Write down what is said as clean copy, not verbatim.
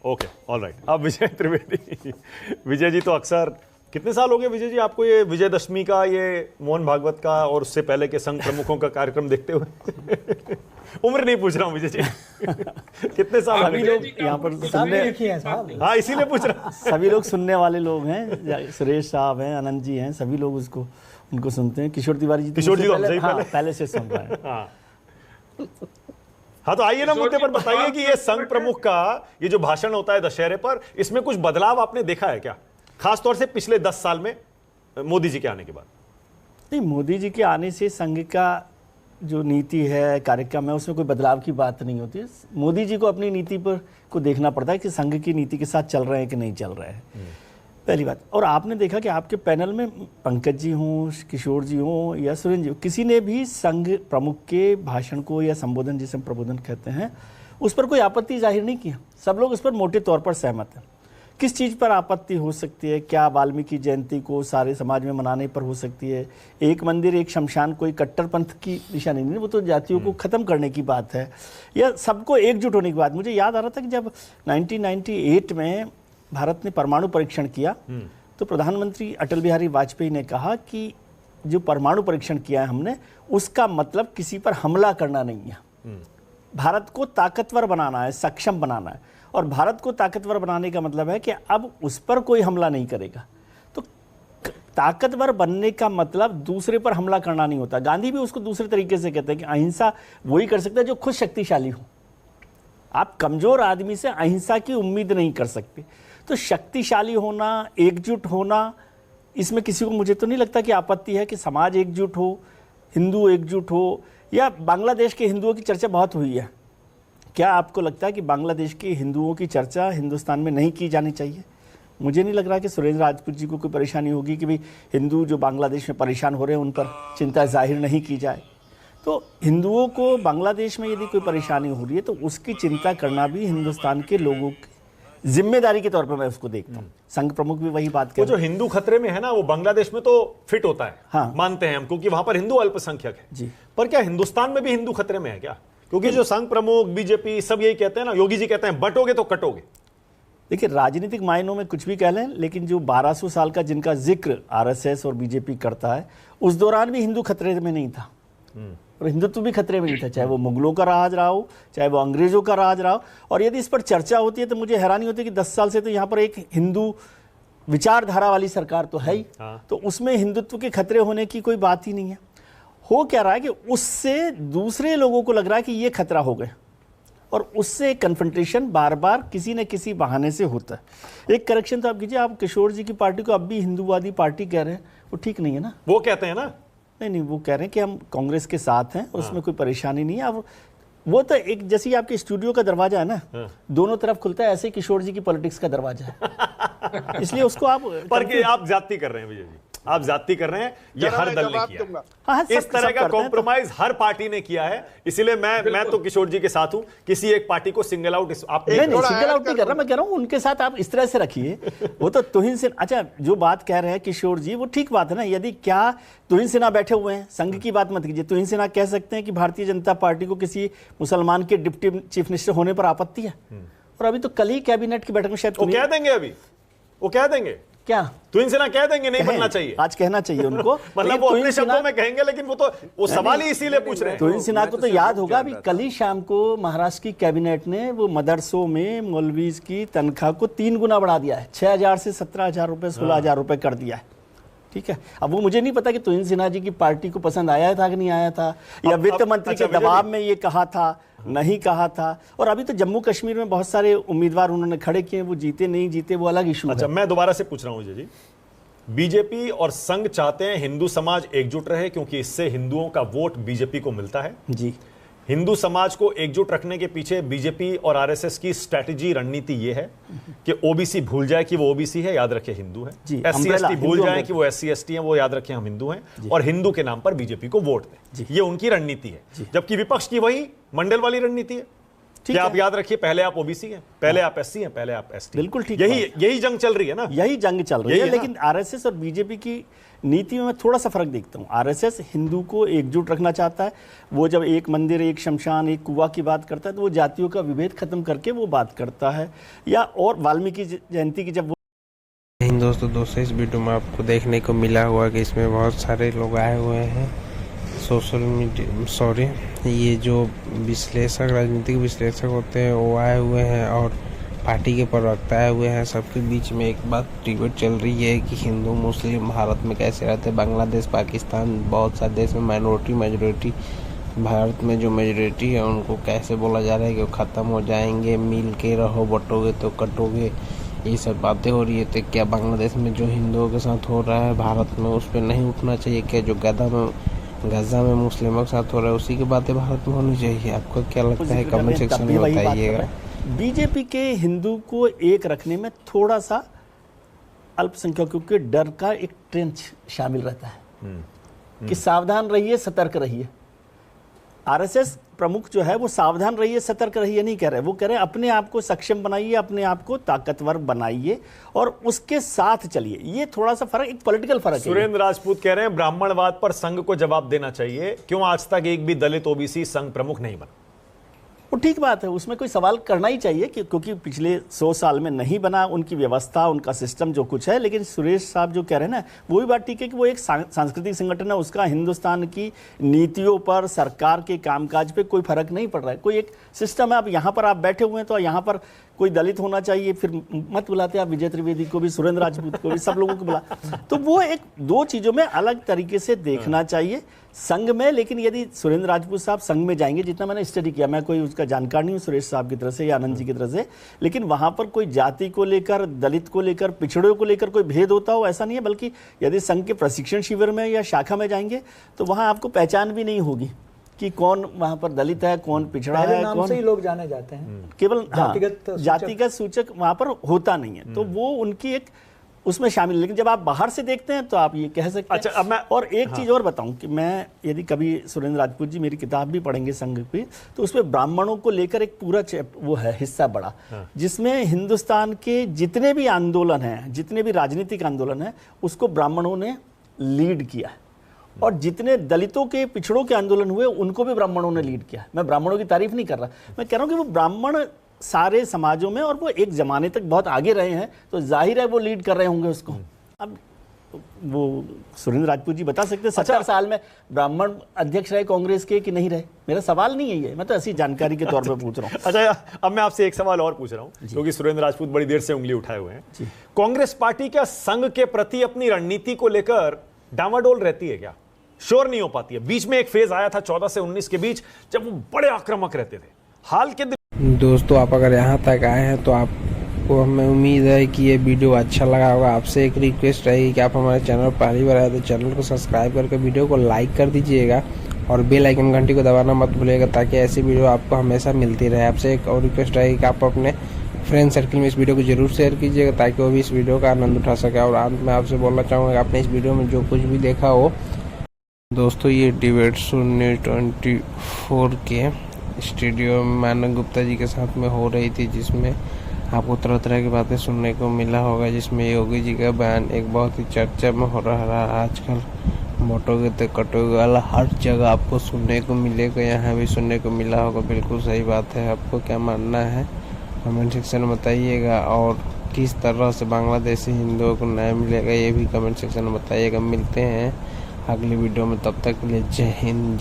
Okay, all right. अब विजय त्रिवेदी, विजय जी तो अक्सर, कितने साल हो गए विजय जी आपको ये विजयदशमी का, ये मोहन भागवत का और उससे पहले के संघ प्रमुखों का कार्यक्रम देखते हुए? उम्र नहीं पूछ रहा हूँ विजय जी, कितने साल? सभी लोग यहाँ पर सुनने, हाँ इसीलिए पूछ रहा। सभी लोग सुनने वाले लोग हैं, सुरेश साहब हैं, आनंद जी हैं, सभी लोग उनको सुनते हैं। किशोर तिवारी जी पहले से सुन रहे हैं। हाँ तो आइए ना मुद्दे पर बताइए कि ये संघ प्रमुख का ये जो भाषण होता है दशहरे पर, इसमें कुछ बदलाव आपने देखा है क्या, खासतौर से पिछले 10 साल में मोदी जी के आने के बाद? नहीं, मोदी जी के आने से संघ का जो नीति है, कार्यक्रम है, उसमें कोई बदलाव की बात नहीं होती है। मोदी जी को अपनी नीति पर को देखना पड़ता है कि संघ की नीति के साथ चल रहे हैं कि नहीं चल रहे हैं, पहली बात। और आपने देखा कि आपके पैनल में पंकज जी हों, किशोर जी हों या सुरेंद्र जी, किसी ने भी संघ प्रमुख के भाषण को या संबोधन, जिसे हम प्रबोधन कहते हैं, उस पर कोई आपत्ति जाहिर नहीं किया। सब लोग उस पर मोटे तौर पर सहमत हैं। किस चीज़ पर आपत्ति हो सकती है? क्या वाल्मीकि जयंती को सारे समाज में मनाने पर हो सकती है? एक मंदिर एक शमशान कोई कट्टरपंथ की निशानी नहीं, वो तो जातियों को ख़त्म करने की बात है, या सबको एकजुट होने की बात। मुझे याद आ रहा था कि जब 1998 में भारत ने परमाणु परीक्षण किया, तो प्रधानमंत्री अटल बिहारी वाजपेयी ने कहा कि जो परमाणु परीक्षण किया है हमने, उसका मतलब किसी पर हमला करना नहीं है। भारत को ताकतवर बनाना है, सक्षम बनाना है। और भारत को ताकतवर बनाने का मतलब है कि अब उस पर कोई हमला नहीं करेगा। तो ताकतवर बनने का मतलब दूसरे पर हमला करना नहीं होता। गांधी भी उसको दूसरे तरीके से कहते हैं कि अहिंसा वही कर सकता है जो खुद शक्तिशाली हो। आप कमजोर आदमी से अहिंसा की उम्मीद नहीं कर सकते। तो शक्तिशाली होना, एकजुट होना, इसमें किसी को, मुझे तो नहीं लगता कि आपत्ति है कि समाज एकजुट हो, हिंदू एकजुट हो। या बांग्लादेश के हिंदुओं की चर्चा बहुत हुई है, क्या आपको लगता है कि बांग्लादेश के हिंदुओं की चर्चा हिंदुस्तान में नहीं की जानी चाहिए? मुझे नहीं लग रहा कि सुरेंद्र राजपूत जी को कोई परेशानी होगी कि भाई हिंदू जो बांग्लादेश में परेशान हो रहे हैं उन पर चिंता जाहिर नहीं की जाए। तो हिंदुओं को बांग्लादेश में यदि कोई परेशानी हो रही है तो उसकी चिंता करना भी हिंदुस्तान के लोगों की जिम्मेदारी के तौर पर मैं उसको देखता हूँ। संघ प्रमुख भी वही बात जो हिंदू खतरे में है ना, वो बांग्लादेश में तो फिट होता है, हाँ, मानते हैं हम, क्योंकि वहां पर हिंदू अल्पसंख्यक है जी। पर क्या हिंदुस्तान में भी हिंदू खतरे में है क्या? क्योंकि जो संघ प्रमुख, बीजेपी सब यही कहते हैं ना, योगी जी कहते हैं बटोगे तो कटोगे। देखिए, राजनीतिक मायनों में कुछ भी कह लें, लेकिन जो 1200 साल का जिनका जिक्र आरएसएस और बीजेपी करता है, उस दौरान भी हिंदू खतरे में नहीं था और हिंदुत्व भी खतरे में नहीं था, चाहे वो मुगलों का राज रहा हो, चाहे वो अंग्रेजों का राज रहा हो। और यदि इस पर चर्चा होती है तो मुझे हैरानी होती है कि 10 साल से तो यहाँ पर एक हिंदू विचारधारा वाली सरकार तो है ही, तो उसमें हिंदुत्व के खतरे होने की कोई बात ही नहीं है। हो क्या रहा है कि उससे दूसरे लोगों को लग रहा है कि ये खतरा हो गए और उससे कन्फ्रंटेशन बार बार किसी न किसी बहाने से होता है। एक करेक्शन तो आप कीजिए, आप किशोर जी की पार्टी को अब भी हिंदूवादी पार्टी कह रहे हैं, वो ठीक नहीं है ना। वो कहते हैं ना, नहीं, वो कह रहे हैं कि हम कांग्रेस के साथ हैं, उसमें कोई परेशानी नहीं है। अब वो तो एक जैसे आपके स्टूडियो का दरवाजा है ना, दोनों तरफ खुलता है, ऐसे किशोर जी की पॉलिटिक्स का दरवाजा है। इसलिए उसको आप पर आप ज्यादती कर रहे हैं विजय जी, आप ज्यादती कर रहे हैं, ये हर दल ने किया। हाँ, इस तरह का कॉम्प्रोमाइज हर पार्टी ने किया है, इसीलिए मैं तो किशोर जी के साथ हूं। किसी एक पार्टी को सिंगल आउट आप सिंगल आउट नहीं कर रहा, मैं कह रहा हूं उनके साथ आप इस तरह से रखिए। वो तो तुहिन सिन्हा, अच्छा जो बात कह रहे हैं किशोर जी, वो ठीक बात है ना। यदि क्या तुहिन सिन्हा बैठे हुए हैं, संघ की बात मत कीजिए, तुहिन सिन्हा कह सकते हैं कि भारतीय जनता पार्टी को किसी मुसलमान के डिप्टी चीफ मिनिस्टर होने पर आपत्ति है, और अभी तो कल ही कैबिनेट की बैठक में शायद वो कह देंगे, अभी वो कह देंगे क्या, तुहिन सिन्हा कह देंगे नहीं बनना चाहिए, आज कहना चाहिए उनको। मतलब वो अपने शब्दों में कहेंगे, लेकिन वो सवाल ही इसीलिए पूछ रहे हैं। तुहिन सिन्हा को तो याद होगा, अभी कल ही शाम को महाराष्ट्र की कैबिनेट ने वो मदरसों में मौलवीज की तनख्वाह को 3 गुना बढ़ा दिया है, 6,000 से 17,000 रुपए, 16,000 रुपए कर दिया है। ठीक है, अब वो मुझे नहीं पता कि तुहिन सिन्हा जी की पार्टी को पसंद आया था कि नहीं आया था, या वित्त मंत्री के दबाव में ये कहा था, नहीं कहा था। और अभी तो जम्मू कश्मीर में बहुत सारे उम्मीदवार उन्होंने खड़े किए, वो जीते नहीं जीते वो अलग इशू है। अच्छा, मैं दोबारा से पूछ रहा हूं जी, बीजेपी और संघ चाहते हैं हिंदू समाज एकजुट रहे, क्योंकि इससे हिंदुओं का वोट बीजेपी को मिलता है जी। हिंदू समाज को एकजुट रखने के पीछे बीजेपी और आरएसएस की स्ट्रैटेजी, रणनीति यह है कि ओबीसी भूल जाए कि वो ओबीसी है, याद रखे हिंदू है, एससी एसटी भूल जाए कि वो एससी एसटी है, वो याद रखे हम हिंदू हैं, और हिंदू के नाम पर बीजेपी को वोट दें। ये उनकी रणनीति है, जबकि विपक्ष की वही मंडल वाली रणनीति है। क्या आप याद रखिए, पहले आप ओबीसी हैं, पहले आप एससी हैं, पहले आप एसटी। बिल्कुल ठीक, यही जंग चल रही है ना, यही जंग चल रही है। यही है लेकिन आरएसएस और बीजेपी की नीति में मैं थोड़ा सा फर्क देखता हूँ। आरएसएस हिंदू को एकजुट रखना चाहता है। वो जब एक मंदिर, एक शमशान, एक कुआं की बात करता है तो वो जातियों का विभेद खत्म करके वो बात करता है। या और वाल्मीकि जयंती की जब दोस्तों इस वीडियो में आपको देखने को मिला हुआ कि इसमें बहुत सारे लोग आए हुए हैं, सोशल मीडिया ये जो विश्लेषक, राजनीतिक विश्लेषक होते हैं वो आए हुए हैं और पार्टी के प्रवक्ता आए हुए हैं। सबके बीच में एक बात डिबेट चल रही है कि हिंदू मुस्लिम भारत में कैसे रहते हैं। बांग्लादेश, पाकिस्तान, बहुत सारे देश में माइनॉरिटी मेजॉरिटी, भारत में जो मेजॉरिटी है उनको कैसे बोला जा रहा है कि वो ख़त्म हो जाएंगे, मिल के रहो, बटोगे तो कटोगे, ये सब बातें हो रही है। तो क्या बांग्लादेश में जो हिंदुओं के साथ हो रहा है भारत में उस पर नहीं उठना चाहिए? क्या जो गाज़ा में मुस्लिमों के साथ हो रहा है उसी की बातें भारत में होनी चाहिए? आपको क्या लगता है? कमेंट सेक्शन में बताइएगा। बीजेपी के हिंदू को एक रखने में थोड़ा सा अल्पसंख्यकों के डर का एक ट्रेंच शामिल रहता है कि सावधान रहिए, सतर्क रहिए। आरएसएस प्रमुख जो है वो सावधान रहिए, सतर्क रहिए नहीं कह रहे, वो कह रहे हैं अपने आप को सक्षम बनाइए, अपने आप को ताकतवर बनाइए और उसके साथ चलिए। ये थोड़ा सा फर्क, एक पॉलिटिकल फर्क है। सुरेंद्र राजपूत कह रहे हैं ब्राह्मणवाद पर संघ को जवाब देना चाहिए, क्यों आज तक एक भी दलित ओबीसी संघ प्रमुख नहीं बना? वो ठीक बात है, उसमें कोई सवाल करना ही चाहिए क्योंकि पिछले 100 साल में नहीं बना, उनकी व्यवस्था, उनका सिस्टम जो कुछ है। लेकिन सुरेश साहब जो कह रहे हैं ना, वो भी बात ठीक है कि वो एक सांस्कृतिक संगठन है, उसका हिंदुस्तान की नीतियों पर, सरकार के कामकाज पे कोई फर्क नहीं पड़ रहा है। कोई एक सिस्टम है। अब यहाँ पर आप बैठे हुए हैं तो यहाँ पर कोई दलित होना चाहिए, फिर मत बुलाते आप विजय त्रिवेदी को भी, सुरेंद्र राजपूत को भी, सब लोगों को बुला। तो वो एक दो चीज़ों में अलग तरीके से देखना चाहिए संघ में। लेकिन यदि सुरेंद्र राजपूत साहब संघ में जाएंगे, जितना मैंने स्टडी किया, मैं कोई उसका जानकार नहीं हूँ सुरेश साहब की तरफ से या आनंद जी की तरफ से, लेकिन वहाँ पर कोई जाति को लेकर, दलित को लेकर, पिछड़ों को लेकर कोई भेद होता हो ऐसा नहीं है। बल्कि यदि संघ के प्रशिक्षण शिविर में या शाखा में जाएंगे तो वहाँ आपको पहचान भी नहीं होगी कि कौन वहाँ पर दलित है, कौन पिछड़ा है, नाम कौन से ही लोग जाने जाते हैं। केवल जातिगत सूचक वहाँ पर होता नहीं है। तो वो उनकी एक उसमें शामिल है। लेकिन जब आप बाहर से देखते हैं तो आप ये कह सकते हैं। अच्छा, अब मैं और एक चीज और बताऊं कि मैं यदि कभी सुरेंद्र राजपूत जी मेरी किताब भी पढ़ेंगे संघ पे, तो उसमें ब्राह्मणों को लेकर एक पूरा वो है हिस्सा बड़ा, जिसमें हिंदुस्तान के जितने भी आंदोलन हैं, जितने भी राजनीतिक आंदोलन हैं, उसको ब्राह्मणों ने लीड किया है। और जितने दलितों के, पिछड़ों के आंदोलन हुए उनको भी ब्राह्मणों ने लीड किया। मैं ब्राह्मणों की तारीफ नहीं कर रहा, मैं कह रहा हूं कि वो ब्राह्मण सारे समाजों में, और वो एक जमाने तक बहुत आगे रहे हैं, तो जाहिर है वो लीड कर रहे होंगे उसको। अब वो सुरेंद्र राजपूत जी बता सकते हैं 70 साल में ब्राह्मण अध्यक्ष रहे कांग्रेस के कि नहीं रहे? मेरा सवाल नहीं है ये, मैं तो ऐसी जानकारी के तौर पर पूछ रहा हूँ। अच्छा, अब मैं आपसे एक सवाल और पूछ रहा हूँ, क्योंकि सुरेंद्र राजपूत बड़ी देर से उंगली उठाए हुए हैं। कांग्रेस पार्टी क्या संघ के प्रति अपनी रणनीति को लेकर डामाडोल रहती है? क्या श्योर नहीं हो पाती है? बीच में एक फेज आया था 14 से 19 के बीच जब वो बड़े आक्रामक रहते थे। हाल के दोस्तों, आप अगर यहाँ तक आए हैं तो आपको, हमें उम्मीद है कि ये वीडियो अच्छा लगा होगा। आपसे एक रिक्वेस्ट रहेगी कि आप हमारे चैनल पर पहली बार आए तो चैनल को सब्सक्राइब करके वीडियो को लाइक कर दीजिएगा और बेल आइकन घंटी को दबाना मत भूलिएगा, ताकि ऐसी वीडियो आपको हमेशा मिलती रहे। आपसे एक और रिक्वेस्ट रहेगी कि आप अपने फ्रेंड सर्कल में इस वीडियो को जरूर शेयर कीजिएगा, ताकि वो भी इस वीडियो का आनंद उठा सके। और अंत में आपसे बोलना चाहूँगा कि आपने इस वीडियो में जो कुछ भी देखा हो, दोस्तों ये डिबेट शून्य 24 के स्टूडियो में मानव गुप्ता जी के साथ में हो रही थी, जिसमें आपको तरह तरह की बातें सुनने को मिला होगा। जिसमें योगी जी का बयान एक बहुत ही चर्चा में हो रहा है आजकल। मोटोगे तो कटोगे वाला हर जगह आपको सुनने को मिलेगा, यहाँ भी सुनने को मिला होगा। बिल्कुल सही बात है। आपको क्या मानना है कमेंट सेक्शन में बताइएगा, और किस तरह से बांग्लादेशी हिंदुओं को न्याय मिलेगा ये भी कमेंट सेक्शन में बताइएगा। मिलते हैं अगली वीडियो में, तब तक के लिए जय हिंद।